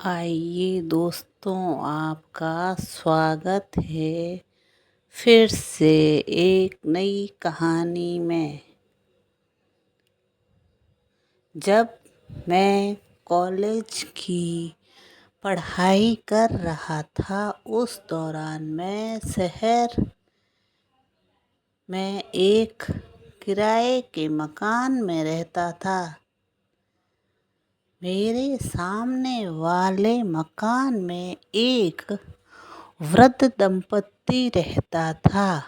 आइए दोस्तों, आपका स्वागत है फिर से एक नई कहानी में। जब मैं कॉलेज की पढ़ाई कर रहा था, उस दौरान मैं शहर में एक किराए के मकान में रहता था। मेरे सामने वाले मकान में एक वृद्ध दंपति रहता था।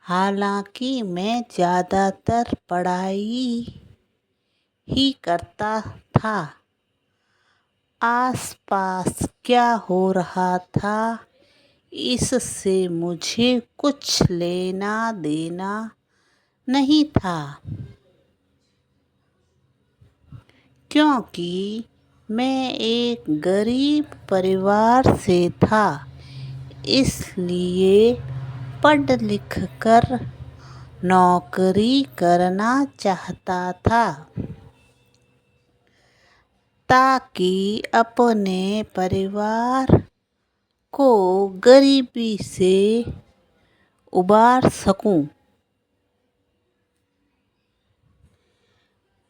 हालांकि मैं ज़्यादातर पढ़ाई ही करता था। आसपास क्या हो रहा था इससे मुझे कुछ लेना देना नहीं था, क्योंकि मैं एक गरीब परिवार से था। इसलिए पढ़ लिख कर नौकरी करना चाहता था, ताकि अपने परिवार को गरीबी से उबार सकूं।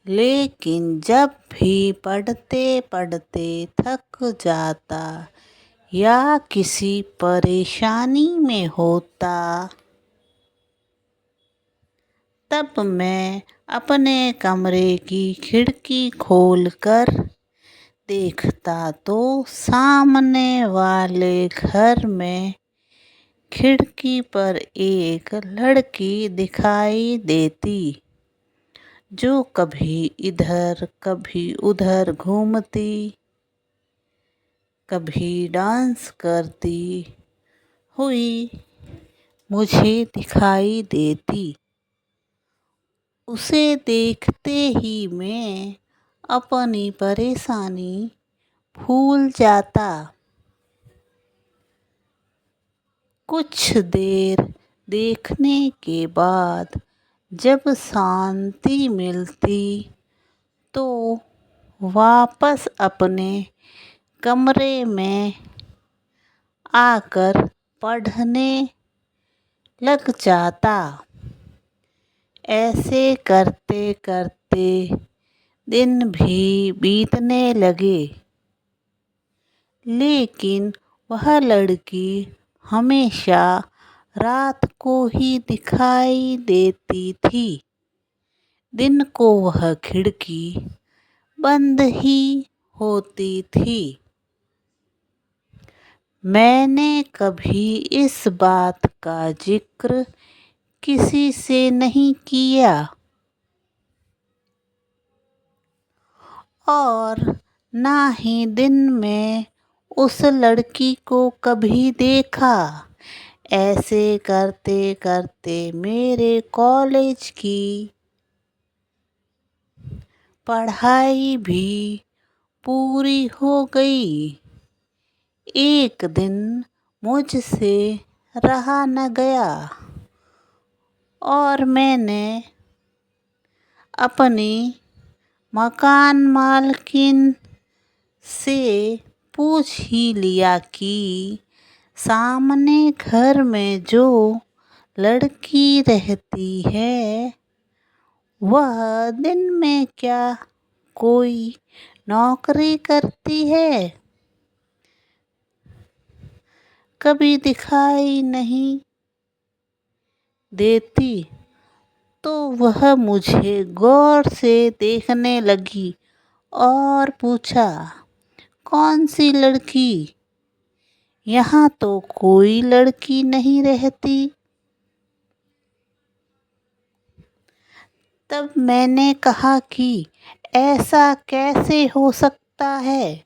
लेकिन जब भी पढ़ते पढ़ते थक जाता या किसी परेशानी में होता, तब मैं अपने कमरे की खिड़की खोलकर देखता तो सामने वाले घर में खिड़की पर एक लड़की दिखाई देती, जो कभी इधर कभी उधर घूमती, कभी डांस करती हुई मुझे दिखाई देती। उसे देखते ही मैं अपनी परेशानी भूल जाता। कुछ देर देखने के बाद जब शांति मिलती तो वापस अपने कमरे में आकर पढ़ने लग जाता। ऐसे करते करते दिन भी बीतने लगे, लेकिन वह लड़की हमेशा रात को ही दिखाई देती थी। दिन को वह खिड़की बंद ही होती थी। मैंने कभी इस बात का जिक्र किसी से नहीं किया और ना ही दिन में उस लड़की को कभी देखा। ऐसे करते करते मेरे कॉलेज की पढ़ाई भी पूरी हो गई। एक दिन मुझसे रहा न गया और मैंने अपनी मकान मालकिन से पूछ ही लिया कि सामने घर में जो लड़की रहती है, वह दिन में क्या कोई नौकरी करती है? कभी दिखाई नहीं देती। तो वह मुझे गौर से देखने लगी और पूछा, कौन सी लड़की? यहाँ तो कोई लड़की नहीं रहती। तब मैंने कहा कि ऐसा कैसे हो सकता है?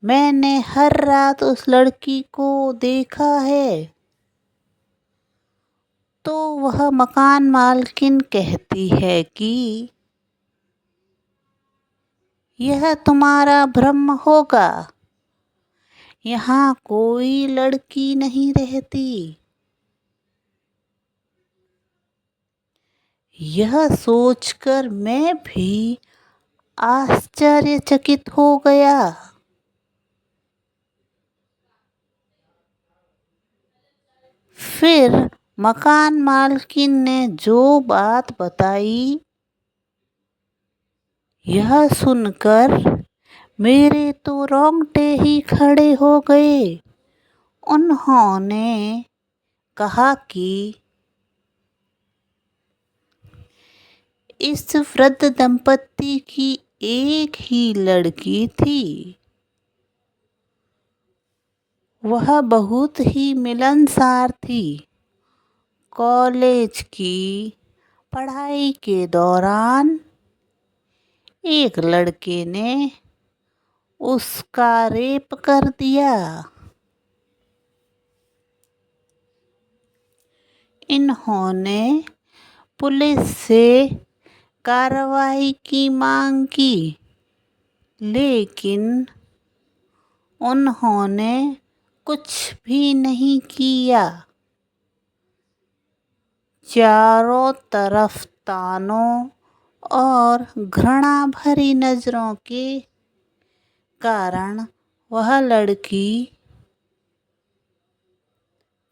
मैंने हर रात उस लड़की को देखा है। तो वह मकान मालकिन कहती है कि यह तुम्हारा भ्रम होगा, यहाँ कोई लड़की नहीं रहती। यह सोचकर मैं भी आश्चर्यचकित हो गया। फिर मकान मालकिन ने जो बात बताई, यह सुनकर मेरे तो रोंगटे ही खड़े हो गए। उन्होंने कहा कि इस वृद्ध दंपत्ति की एक ही लड़की थी। वह बहुत ही मिलनसार थी। कॉलेज की पढ़ाई के दौरान एक लड़के ने उसका रेप कर दिया। इन्होंने पुलिस से कार्रवाई की मांग की, लेकिन उन्होंने कुछ भी नहीं किया। चारों तरफ तानों और घृणा भरी नजरों के कारण वह लड़की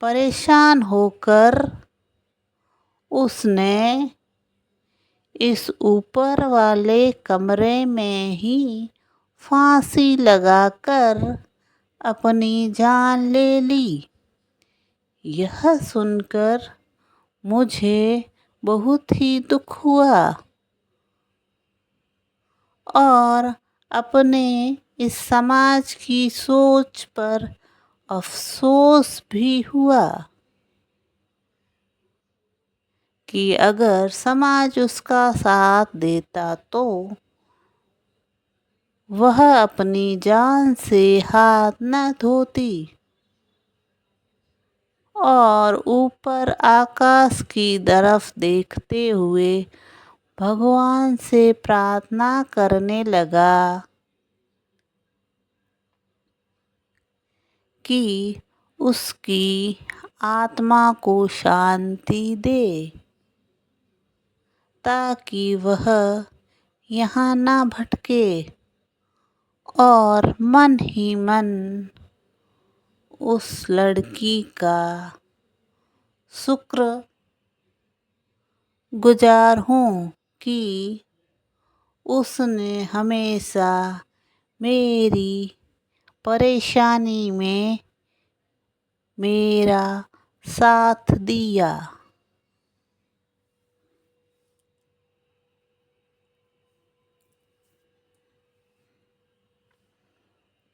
परेशान होकर उसने इस ऊपर वाले कमरे में ही फांसी लगाकर अपनी जान ले ली। यह सुनकर मुझे बहुत ही दुख हुआ और अपने इस समाज की सोच पर अफसोस भी हुआ कि अगर समाज उसका साथ देता तो वह अपनी जान से हाथ न धोती और ऊपर आकाश की तरफ देखते हुए भगवान से प्रार्थना करने लगा कि उसकी आत्मा को शांति दे, ताकि वह यहाँ ना भटके और मन ही मन उस लड़की का शुक्र गुजार हूँ कि उसने हमेशा मेरी परेशानी में मेरा साथ दिया।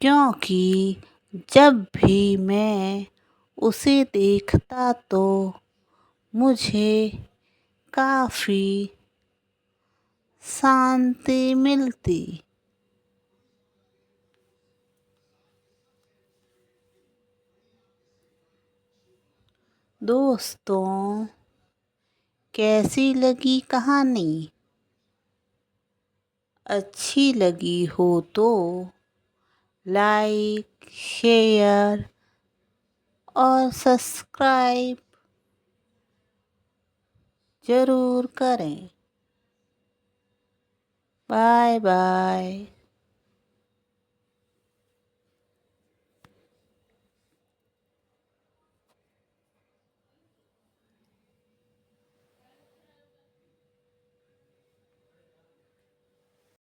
क्योंकि जब भी मैं उसे देखता तो मुझे काफ़ी शांति मिलती। दोस्तों, कैसी लगी कहानी? अच्छी लगी हो तो लाइक, शेयर और सब्सक्राइब ज़रूर करें। Bye bye.